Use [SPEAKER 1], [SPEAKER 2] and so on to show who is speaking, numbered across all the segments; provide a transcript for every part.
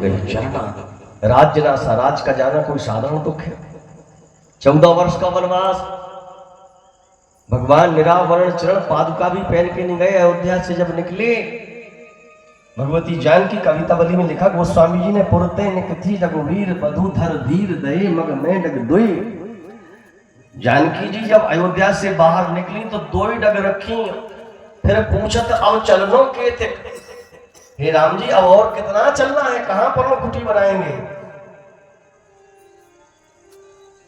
[SPEAKER 1] चरना राज्य ना सा राज का जाना कोई साधारण दुख है। 14 वर्ष का वनवास, भगवान निरावरण चरण पादुका भी पहन के नहीं गए। अयोध्या से जब निकले, भगवती जानकी कवितावली में लिखा, गोस्वामी जी ने पुरते निकथी रघुवीर बधुधर धीर दये मग में डग दुई। जानकी जी जब अयोध्या से बाहर निकली तो 2 ही डग रखी, फिर पूछत अब चलनो के थे, हे राम जी अब और कितना चलना है, कहां पर वो कुटी बनाएंगे।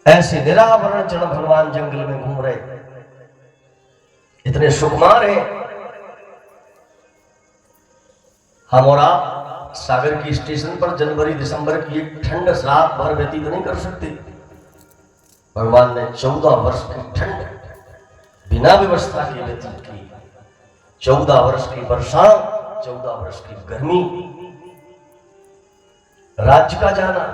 [SPEAKER 1] ऐसे निरावरण चरण भगवान जंगल में घूम रहे, इतने सुकुमार हैं। हम और आप सागर की स्टेशन पर जनवरी दिसंबर की एक ठंड रात भर व्यतीत नहीं कर सकते। भगवान ने 14 वर्ष की ठंड बिना व्यवस्था के व्यतीत की। 14 वर्ष की वर्षा, 14 वर्ष की गर्मी, राज्य का जाना,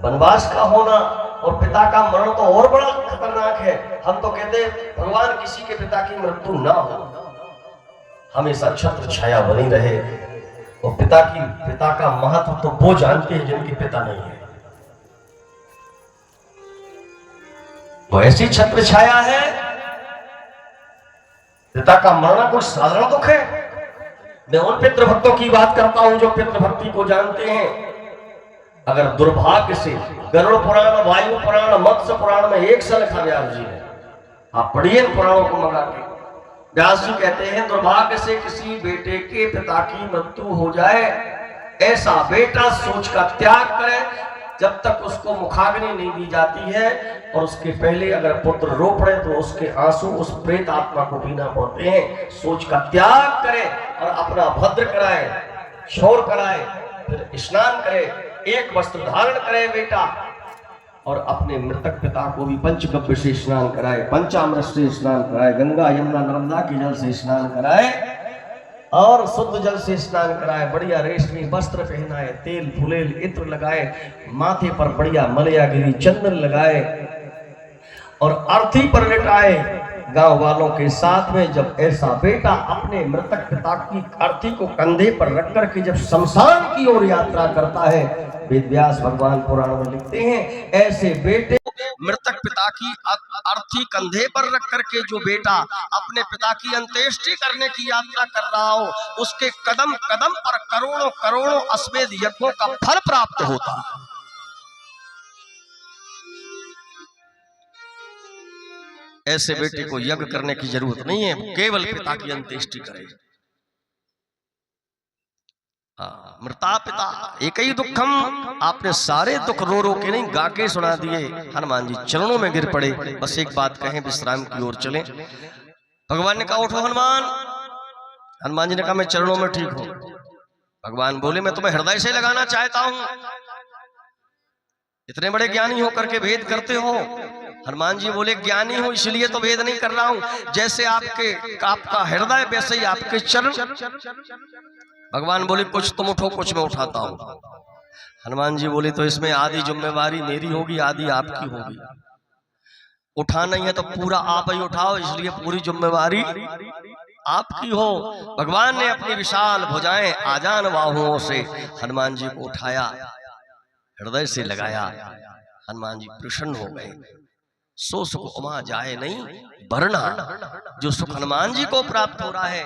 [SPEAKER 1] वनवास का होना और पिता का मरण तो और बड़ा खतरनाक है। हम तो कहते हैं भगवान किसी के पिता की मृत्यु ना हो, हमेशा छत्र छाया बनी रहे। और पिता का महत्व तो वो जानते हैं जिनके पिता नहीं है। वो ऐसी छत्र छाया है, पिता का मरना कोई साधारण दुख है। मैं उन पितृभक्तों की बात करता हूं जो पितृभक्ति को जानते हैं। अगर दुर्भाग्य से गरुड़ पुराण, वायु पुराण, मत्स्य पुराण में एक सा लिखा व्यास जी ने, आप पढ़िए पुराणों को मंगा के। व्यास जी कहते हैं, दुर्भाग्य से किसी बेटे के पिता की मृत्यु हो जाए, ऐसा बेटा सोच का त्याग करे जब तक उसको मुखाग्नि नहीं दी जाती है, और उसके पहले अगर पुत्र रो पड़े तो उसके आंसू उस प्रेत आत्मा को पीना पड़ते हैं। सोच का त्याग करे और अपना भद्र कराए, छोर कराए, फिर स्नान करे, एक वस्त्र धारण करे बेटा, और अपने मृतक पिता को भी पंचगव्य से स्नान कराए, पंचामृत से स्नान कराए, गंगा यमुना नर्मदा के जल से स्नान कराए और शुद्ध जल से स्नान कराए, बढ़िया रेशमी वस्त्र पहनाए, तेल फुलेल इत्र लगाए, माथे पर बढ़िया मलयागिरी चंदन लगाए और अर्थी पर लेटाए गांव वालों के साथ में। जब ऐसा बेटा अपने मृतक पिता की अर्थी को कंधे पर रख करके जब शमशान की ओर यात्रा करता है, वेद व्यास भगवान पुराण में लिखते हैं, ऐसे बेटे मृतक पिता की अर्थी कंधे पर रख करके जो बेटा अपने पिता की अंत्येष्टि करने की यात्रा कर रहा हो, उसके कदम कदम पर करोड़ों करोड़ों अश्वमेध यज्ञों का फल प्राप्त होता है। ऐसे बेटे को यज्ञ करने की जरूरत नहीं है, केवल पिता की अंत्येष्टि करे। मृता पिता एक ही दुखम, आपने सारे दुख रो रो के नहीं गा के सुना दिए। हनुमान जी चरणों में गिर पड़े, बस एक बात कहें, विश्राम की ओर चलें। भगवान ने कहा उठो हनुमान। हनुमान जी ने कहा मैं चरणों में ठीक हूं। भगवान बोले मैं तुम्हें हृदय से लगाना चाहता हूं, इतने बड़े ज्ञानी होकर के भेद करते हो। हनुमान जी बोले ज्ञानी हूं इसलिए तो भेद नहीं कर रहा हूं, जैसे आपका हृदय वैसे ही आपके चरण। भगवान बोले कुछ तुम उठो, कुछ मैं उठाता हूं। हनुमान जी बोले तो इसमें आधी जिम्मेवारी मेरी होगी, आधी आपकी होगी। उठाना ही है तो पूरा आप ही उठाओ, इसलिए पूरी जिम्मेवारी आपकी हो। भगवान ने अपनी विशाल भुजाएं आजान बाहुओं से हनुमान जी को उठाया, हृदय से लगाया। हनुमान जी प्रसन्न हो गए। सो सुख उमा जाए नहीं वरना, जो सुख हनुमान जी को प्राप्त हो रहा है,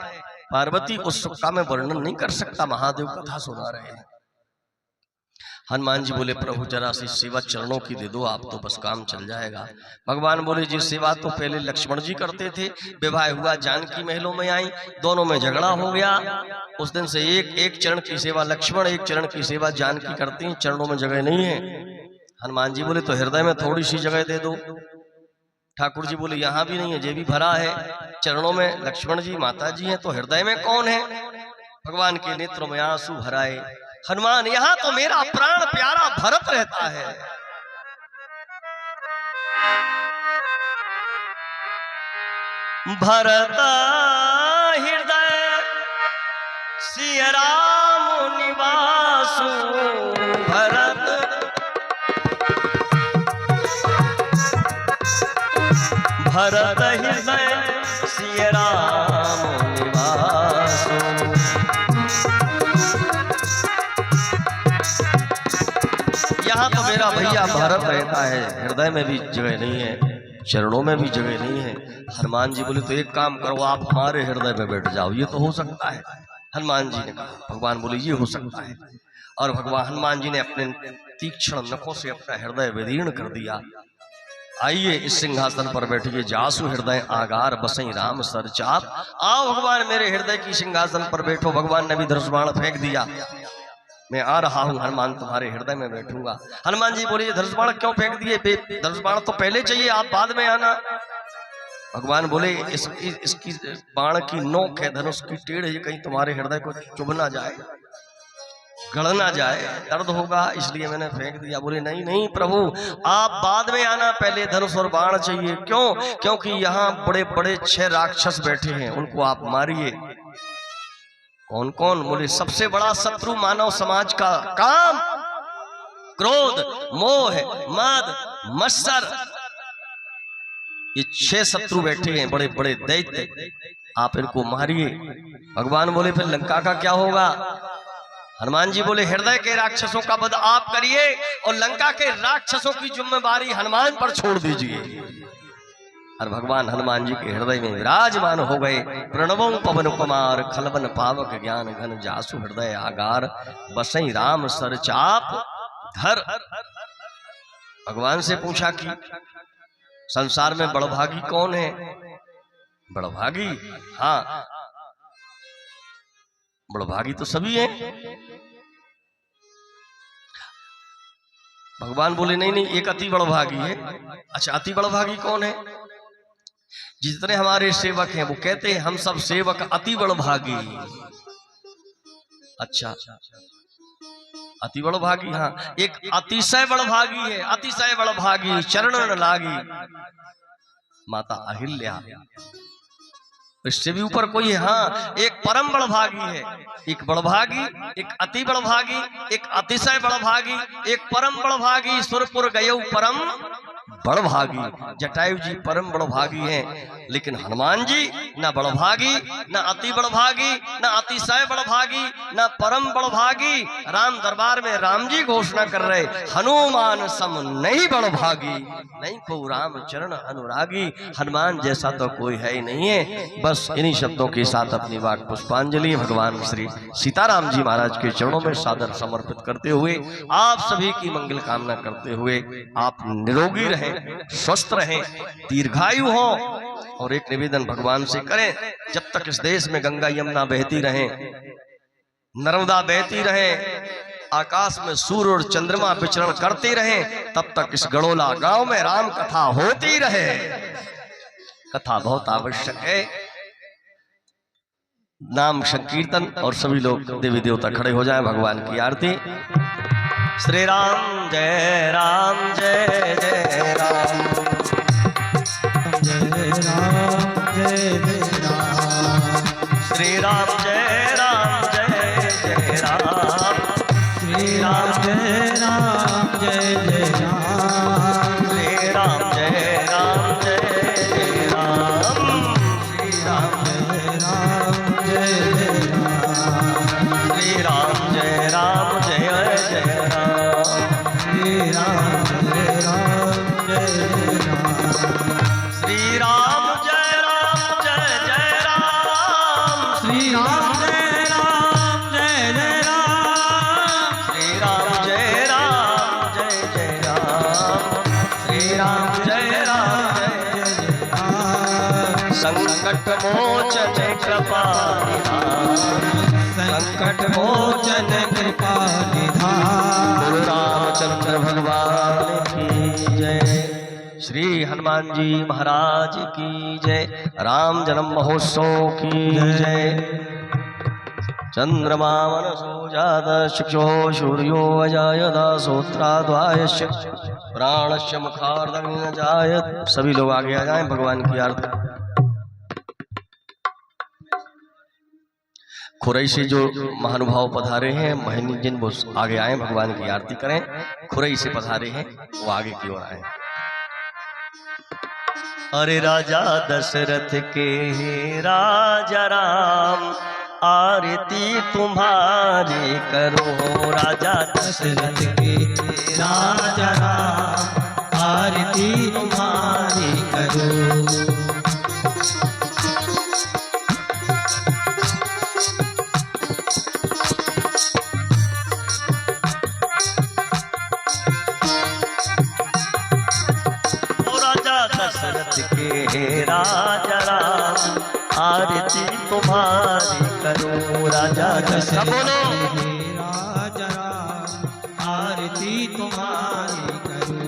[SPEAKER 1] पार्वती उस सुख का मैं वर्णन नहीं कर सकता। महादेव कथा सुना रहे हैं। हनुमान जी बोले प्रभु जरा सी सेवा चरणों की दे दो, आप तो बस काम चल जाएगा। भगवान बोले जी सेवा तो पहले लक्ष्मण जी करते थे, विवाह हुआ, जानकी महलों में आई, दोनों में झगड़ा हो गया। उस दिन से एक चरण की सेवा लक्ष्मण, एक चरण की सेवा जानकी करती हैं, चरणों में जगह नहीं है। हनुमान जी बोले तो हृदय में थोड़ी सी जगह दे दो। ठाकुर जी बोले यहाँ भी नहीं है, ये भी भरा है। चरणों में लक्ष्मण जी माता जी हैं, तो हृदय में कौन है? भगवान के नेत्रों में आंसू भराए। हनुमान यहाँ तो मेरा प्राण प्यारा भरत रहता है। भरत हृदय सिय राम निवासु, भरत भरत हृदय सिय राम निवासु। यहाँ तो मेरा भैया भारत रहता है, हृदय में भी जगह नहीं है, चरणों में भी जगह नहीं है। हनुमान जी बोले तो एक काम करो, आप हमारे हृदय में बैठ जाओ, ये तो हो सकता है। हनुमान जी ने कहा, भगवान बोले ये हो सकता है। और भगवान हनुमान जी ने अपने तीक्ष्ण नखों से अपना हृदय विदीर्ण कर दिया। आइए इस सिंहासन पर बैठिए, जासु हृदय आगार बसई राम सर चाप। आओ भगवान मेरे हृदय की सिंहासन पर बैठो। भगवान ने भी धनुष बाण फेंक दिया, मैं आ रहा हूं हनुमान, तुम्हारे हृदय में बैठूंगा। हनुमान जी बोले धनुष बाण क्यों फेंक दिए, धनुष बाण तो पहले चाहिए, आप बाद में आना। भगवान बोले इसकी बाण की नोक है, धनुष की टेढ़ है, कहीं तुम्हारे हृदय को चुभ ना जाए, गड़ ना जाए, दर्द होगा, इसलिए मैंने फेंक दिया। बोले नहीं नहीं प्रभु, आप बाद में आना, पहले धनुष और बाण चाहिए। क्यों? क्योंकि यहाँ बड़े बड़े 6 राक्षस बैठे हैं, उनको आप मारिए। कौन कौन? बोले सबसे बड़ा शत्रु मानव समाज का काम, क्रोध, मोह, मद, मत्सर, ये 6 शत्रु बैठे हैं, बड़े बड़े दैत्य, आप इनको मारिए। भगवान बोले फिर लंका का क्या होगा? हनुमान जी बोले हृदय के राक्षसों का वध आप करिए और लंका के राक्षसों की जिम्मेदारी हनुमान पर छोड़ दीजिए। और भगवान हनुमान जी के हृदय में विराजमान हो गए। प्रणवों पवन कुमार खलबन पावक ज्ञान घन जासु हृदय आगार बसई राम सर चाप धर। भगवान से पूछा कि संसार में बड़भागी कौन है? बड़भागी? हाँ, बड़भागी तो सभी हैं। भगवान बोले नहीं नहीं, एक अति बड़भागी है। अच्छा, अति बड़भागी कौन है? जितने हमारे सेवक हैं वो कहते हैं हम सब सेवक अति बड़भागी। अच्छा, अति बड़भागी, हाँ, एक अतिशय बड़भागी है, अतिशय बड़भागी चरण न लागी माता अहिल्या। इससे भी ऊपर कोई है? हाँ, एक परम बड़भागी है, एक बड़भागी, एक अति बड़भागी, एक अतिशय बड़भागी, एक परम बड़भागी। सुरपुर गयो परम बड़भागी। जटायु जी परम बड़भागी हैं, लेकिन हनुमान जी ना बड़भागी, ना अति बड़भागी, ना अतिशय बड़भागी, ना परम बड़भागी। राम दरबार में राम जी घोषणा कर रहे, हनुमान सम नहीं बड़भागी, नहीं को राम चरण अनुरागी। हनुमान जैसा तो कोई है ही नहीं है। बस इन्हीं शब्दों के साथ अपनी वाक पुष्पांजलि भगवान श्री सीताराम जी महाराज के चरणों में सादर समर्पित करते हुए, आप सभी की मंगल कामना करते हुए, आप निरोगी रहें, स्वस्थ रहें, दीर्घायु हो। और एक निवेदन भगवान से करें, जब तक इस देश में गंगा यमुना बहती रहे, नर्मदा बहती रहे, आकाश में सूर्य और चंद्रमा विचरण करते रहे, तब तक इस गड़ोला गांव में राम कथा होती रहे। कथा बहुत आवश्यक है। नाम संकीर्तन और सभी लोग देवी देवता खड़े हो जाएं, भगवान की आरती। श्री राम जय राम जय जय राम, जय राम जय जय राम, श्री राम जय राम जय जय राम, श्री राम जय राम जय जय राम, श्री राम जय राम जय जय राम, श्री राम जय राम जय जय राम, श्री राम जय राम जय जय राम, श्री राम जय राम जय जय राम, श्री राम जय राम जय जय राम, श्री राम जय राम जय जय राम, श्री राम जय राम जय जय राम, श्री राम जय राम जय जय राम। संकट मोचन कृपा निधान, संकट मोचन कृपा निधान, गुरु रामचंद्र भगवान की जय। श्री हनुमान जी महाराज की जय। राम जन्म महोत्सव की जय। चंद्रमा मनसो जात शिक्षो सूर्यो अजायत सोत्राद्वायश्च प्राणश्च मुखार्दं जायत। सभी लोग आगे आ जाएं, भगवान की आरती। खुरई से जो महानुभाव पधारे हैं महीनी जिन, वो आगे आए, भगवान की आरती करें। खुरई से पधारे हैं वो आगे की ओर आए। अरे राजा दशरथ के राजा राम, आरती तुम्हारी करो राजा
[SPEAKER 2] दशरथ के राजा राम, आरती तुम्हारी करो।
[SPEAKER 1] दशरथ के राजा राम, आरती तुम्हारी करो राजा
[SPEAKER 2] दशरथ के राजा राम, आरती तुम्हारी करो।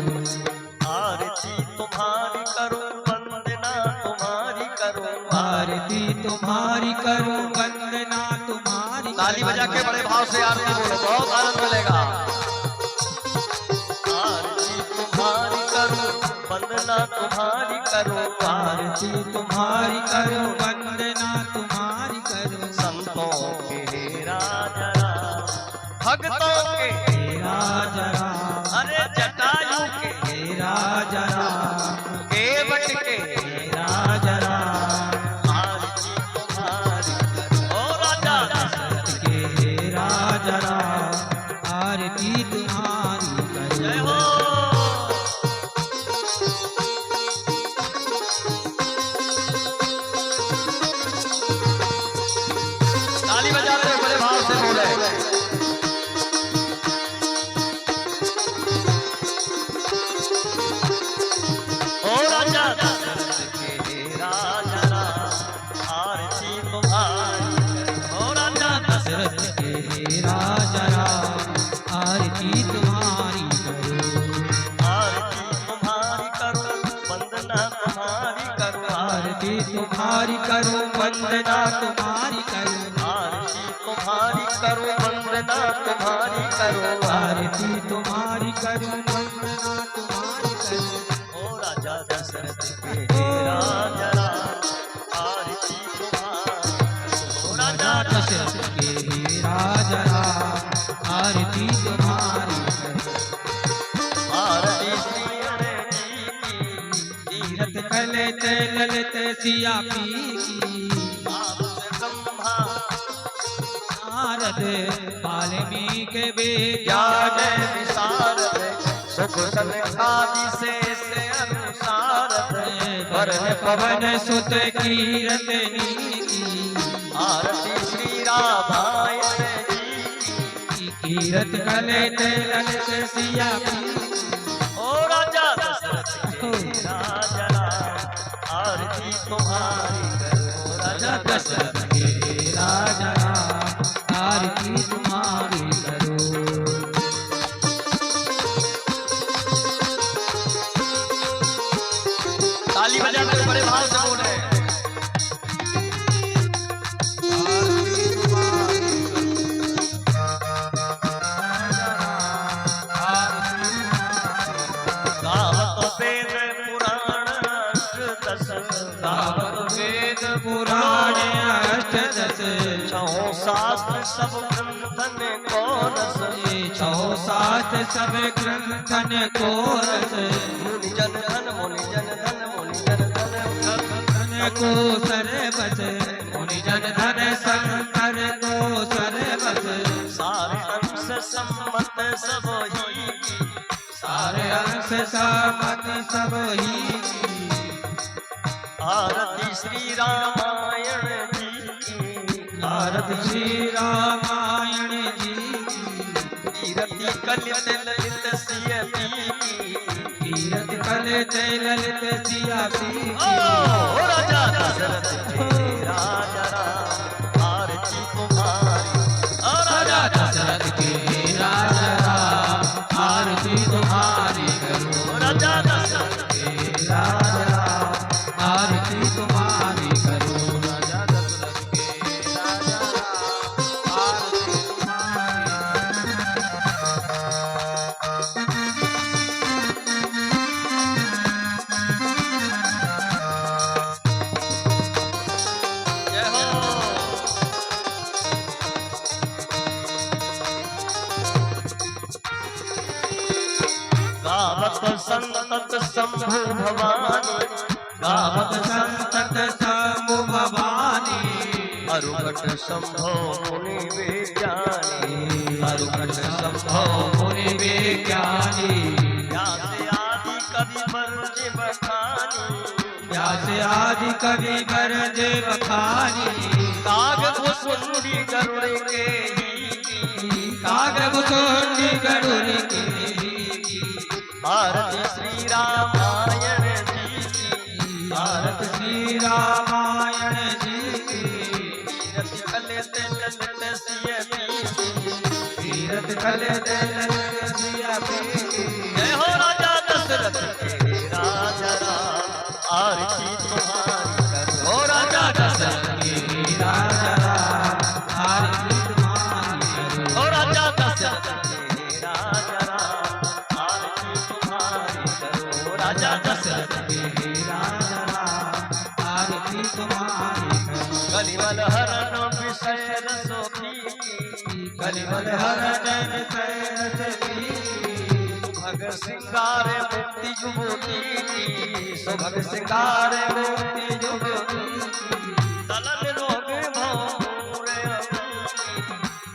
[SPEAKER 1] आरती तुम्हारी करो वंदना तुम्हारी करो,
[SPEAKER 2] आरती तुम्हारी करो वंदना तुम्हारी।
[SPEAKER 1] ताली बजा के बड़े भाव से आरती बोलो, बहुत आनंद मिलेगा। आरती तुम्हारी करो वंदना तुम्हारी करो,
[SPEAKER 2] आरती तुम्हारी करो वंदना तुम्हारी करो।
[SPEAKER 1] संतों के राजा राम, भक्तों के
[SPEAKER 2] राजा राम,
[SPEAKER 1] अरे जटायु के
[SPEAKER 2] राजा राम,
[SPEAKER 1] केवट के
[SPEAKER 2] राजा राम,
[SPEAKER 1] आरती तुम्हारी करो राजा
[SPEAKER 2] दशरथ के राजा राम, आरती तुम्हारी करो।
[SPEAKER 1] जय हो। ताली बजाते हुए बड़े भाव से बोले। ओ राजा दशरथ के राजा राम, आरती तुम्हारी करो। ओ राजा
[SPEAKER 2] दशरथ के राजा राम, आरती तुम्हारी करो।
[SPEAKER 1] आरती तुम्हारी करो वंदना तुम्हारी करो,
[SPEAKER 2] आरती तुम्हारी करो वंदना तुम्हारी करो।
[SPEAKER 1] आरती तुम्हारी करो वंदना तुम्हारी करो,
[SPEAKER 2] आरती तुम्हारी करो वंदना तुम्हारी करो।
[SPEAKER 1] ओ राजा दशरथ के राजा राम, आरती तुम्हारी करो। ओ राजा
[SPEAKER 2] दशरथ के राजा राम, आरती तुम्हारी करो।
[SPEAKER 1] आरती श्री हरि की
[SPEAKER 2] तीरथ कलत ललित सिया पी की।
[SPEAKER 1] ब्रह्मा
[SPEAKER 2] नारद वाल्मीकि
[SPEAKER 1] ज्ञान
[SPEAKER 2] विज्ञान
[SPEAKER 1] विशारद, सुख संसादि से अनुसारद,
[SPEAKER 2] वरण पवन सुत कीरतनी की।
[SPEAKER 1] आरती श्री रामायण जी की।
[SPEAKER 2] कीरत कलत ललित सिया पी।
[SPEAKER 1] ओ राजा दशरथ के राजा राम, आरती तुम्हारी करो राजा
[SPEAKER 2] दशरथ के राजा राम, आरती तुम्हारी करो।
[SPEAKER 1] ताली बजाते हुए बड़े भाव से बोले। गावत वेद पुराण अष्टदश,
[SPEAKER 2] गावत वेद पुराण अष्टदश।
[SPEAKER 1] छहो शास्त्र सब ग्रंथन को रस,
[SPEAKER 2] छहो शास्त्र सब ग्रंथन को रस।
[SPEAKER 1] मुनि जन धन मुनि जन धन मुनि जन धन,
[SPEAKER 2] धन को सरबस, मुनि जन धन शंकर को सरबस।
[SPEAKER 1] सारे अंश सम्मत सब ही की,
[SPEAKER 2] सारे अंश सहमत सब ही की।
[SPEAKER 1] आरती श्री रामायण जी की।
[SPEAKER 2] आरती श्री रामायण जी की।
[SPEAKER 1] कीरति कलित ललित सिय की।
[SPEAKER 2] कीरत कलत ललित सिया पी।
[SPEAKER 1] ओ राजा दशरथ के राजा राम, आरती तुम्हारी। ओ राजा
[SPEAKER 2] दशरथ के राजा राम, आरती तुम्हारी करो।
[SPEAKER 1] राजा दशरथ
[SPEAKER 2] के राजा राम, आरती तुम्हारी करो। राजा दशरथ के राजा राम, आरती तुम्हारी
[SPEAKER 1] जय हो। गावत संतत शंभु भवानी,
[SPEAKER 2] गावत संतत शंभु भवानी।
[SPEAKER 1] अरुकट संभो मुनि विज्ञानी,
[SPEAKER 2] अरुकट संभो मुनि विज्ञानी,
[SPEAKER 1] व्यास आदि कवि बरज बखानी,
[SPEAKER 2] व्यास आदि कवि बरज बखानी,
[SPEAKER 1] काग भुसुंडी गरुड़ के
[SPEAKER 2] काग भुसुंडी गरुड़ के,
[SPEAKER 1] भारत श्री रामायण जी की,
[SPEAKER 2] भारत श्री रामायण जी की,
[SPEAKER 1] तीरथ कलेत ललित सिय पीती,
[SPEAKER 2] तीरथ कलेत ललित सिय पीती।
[SPEAKER 1] जय हो राजा दशरथ के राजा राम, आरती तुम्हारी करो। हो राजा दशरथ
[SPEAKER 2] के राजा राम, आरती तुम्हारी करो।
[SPEAKER 1] हो राजा दशरथ के राजा राम, आरती तुम्हारी करो। राजा दशरथ
[SPEAKER 2] के राजा राम, आरती तुम्हारी करो।
[SPEAKER 1] कलिमल हरण विषय रसो प्रीति,
[SPEAKER 2] कलिमल हरण विषय रस प्रीति,
[SPEAKER 1] सुभग सिंगार मुक्ति जुबुती,
[SPEAKER 2] सुभग सिंगार मोती जुबुती,
[SPEAKER 1] दलन रोग भौर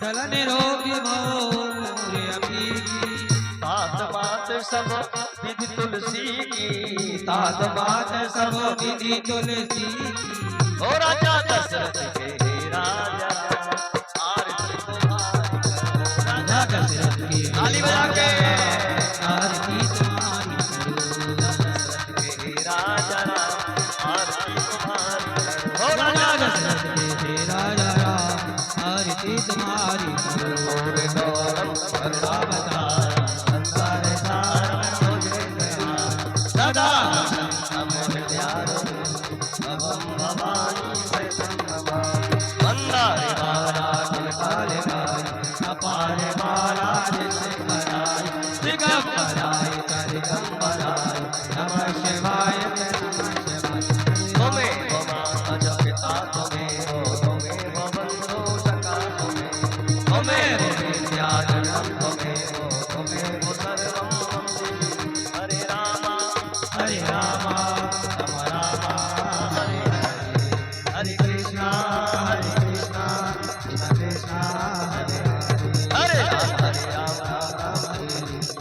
[SPEAKER 2] दलन रोग भौर अभीगी,
[SPEAKER 1] तात मात सब विधि तुलसी की,
[SPEAKER 2] तात मात सब विधि तुलसी की।
[SPEAKER 1] हो राजा दशरथ के राजा आरती तुम्हारी करो।
[SPEAKER 2] राजा दशरथ की
[SPEAKER 1] ताली बजा के
[SPEAKER 2] आरती तुम्हारी करो।
[SPEAKER 1] दशरथ के राजा आरती तुम्हारी करो। हो
[SPEAKER 2] राजा
[SPEAKER 1] राजा
[SPEAKER 2] दशरथ के राजा राम, आरती तुम्हारी करो।
[SPEAKER 1] गौरम
[SPEAKER 2] अवतार संसार सार तुझे दया, सदा
[SPEAKER 1] अमर प्यारो भवम भवानी वैष्णवा, मंदारे
[SPEAKER 2] माला काले गाय, अपार माला जिसे कराय, दिगंबराय दिगंबराय, नमः शिवाय नमः शिवाय।
[SPEAKER 1] तुम्हें हो माता जब पिता तुम्हें हो, तुम्हें हो बंधु सखा तुम्हें, तुम्हें हो विद्याधरम तुम्हें हो, तुम्हें हो सर्वम हरे रामा
[SPEAKER 2] हरे रामा राम रामा हरे
[SPEAKER 1] हरे कृष्णा
[SPEAKER 2] हरे कृष्णा कृष्ण कृष्ण हरे
[SPEAKER 1] हरे राम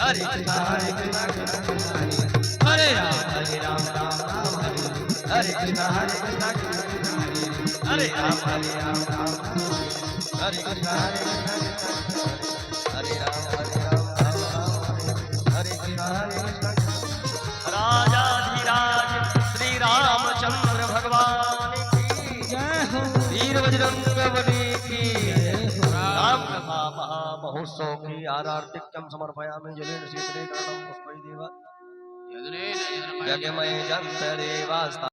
[SPEAKER 1] हरे कृष्णा
[SPEAKER 2] हरे कृष्ण हरे राम राम राम हरे
[SPEAKER 1] हरे कृष्णा
[SPEAKER 2] कृष्ण
[SPEAKER 1] हरे राम
[SPEAKER 2] हरे राम
[SPEAKER 1] हरे कृष्णा
[SPEAKER 2] हरे
[SPEAKER 1] हरे राम हरे कृष्णा राजाधिराज श्री रामचंद्र भगवान की
[SPEAKER 2] जय हो।
[SPEAKER 1] वीर बजरंग बली की
[SPEAKER 2] जय हो।
[SPEAKER 1] राम कथा महोत्सव की आरार्तिक्यम समर्पयामि जलेन शीतले कर्णम पुष्पैदेव यज्ञमय जंतरेवास्ता